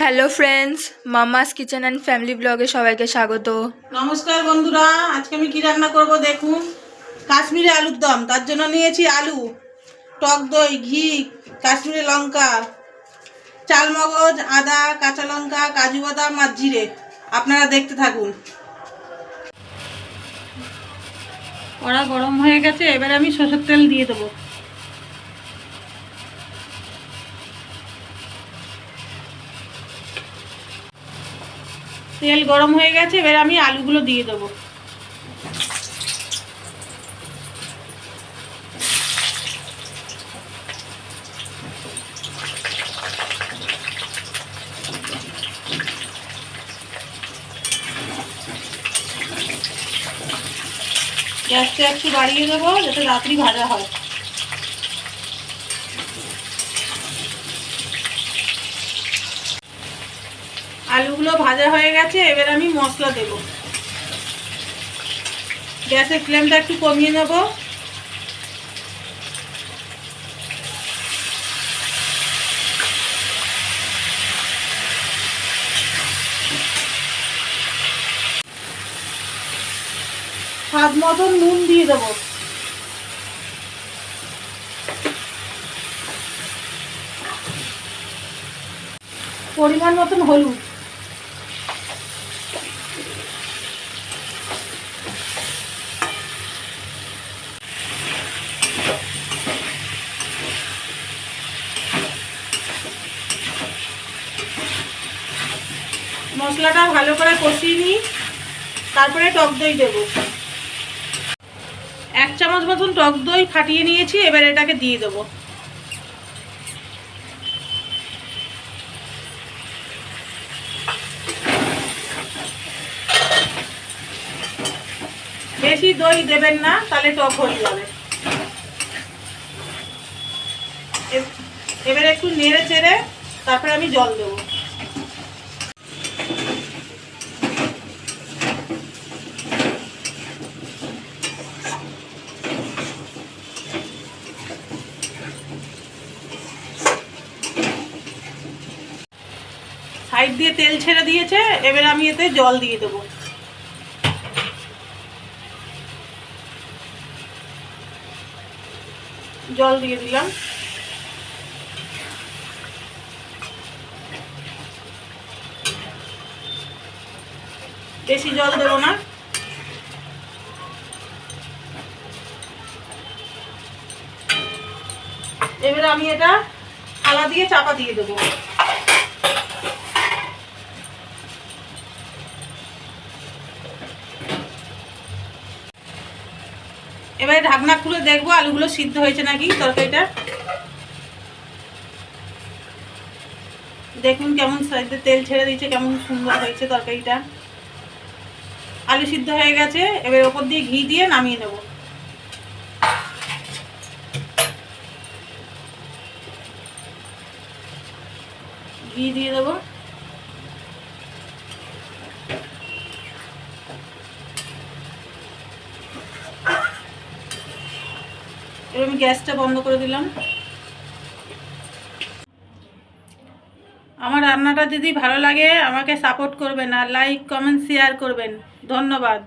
Hello friends, মামাস kitchen and family ব্লগে সবাইকে স্বাগত। নমস্কার বন্ধুরা, আজকে আমি কি রান্না করব দেখুন। কাশ্মীরি আলুর দম। তার জন্য নিয়েছি আলু, টক দই, ঘি, কাশ্মীরি লঙ্কা, চাল মগজ, আদা, কাঁচা লঙ্কা, কাজু বাদাম আর জিরে। আপনারা দেখতে থাকুন। কড়া গরম হয়ে গেছে, এবার আমি সরষের তেল দিয়ে দেবো। তেল গরম হয়ে গেছে, এবার আমি আলুগুলো দিয়ে দেবো। গ্যাসটা একটু বাড়িয়ে দেবো যাতে তাড়াতাড়ি ভাজা হয়। আলুগুলো ভাজা হয়ে গেছে, এবার আমি মশলা দেব। গ্যাসের ফ্লেমটা একটু কমিয়ে নেব। স্বাদ মতন নুন দিয়ে দেবো। পরিমাণ মতন হলুদ। মশলাটা ভালো করে কষিয়ে নিই, তারপরে টক দই দেবো। 1 চামচ মতন টক দই ফাটিয়ে নিয়েছি, এবার এটাকে দিয়ে দেবো। বেশি দই দেবেন না, তাহলে টক হয়ে যাবে। এবার একটু নেড়ে চেড়ে তারপরে আমি জল দেবো। সাইড দিয়ে তেল ছেড়ে দিয়েছে, এবার আমি এতে জল দিয়ে দেবো। জল দিয়ে দিলাম। বেশি জল দেবো না। এবার আমি এটা থালা দিয়ে চাপা দিয়ে দেবো। এবারে ঢাকনা খুলে দেখবো আলুগুলো সিদ্ধ হয়েছে নাকি। তরকারিটা দেখুন কেমন সাইডে তেল ছেড়ে দিয়েছে, কেমন সুন্দর হয়েছে তরকারিটা। আলু সিদ্ধ হয়ে গেছে, এবার ওপর দিয়ে ঘি দিয়ে নামিয়ে নেব। ঘি দিয়ে দেবো। এবার আমি গ্যাসটা বন্ধ করে দিলাম। আমার রান্নাটা যদি ভালো লাগে আমাকে সাপোর্ট করবেন, আর লাইক কমেন্ট শেয়ার করবেন। ধন্যবাদ।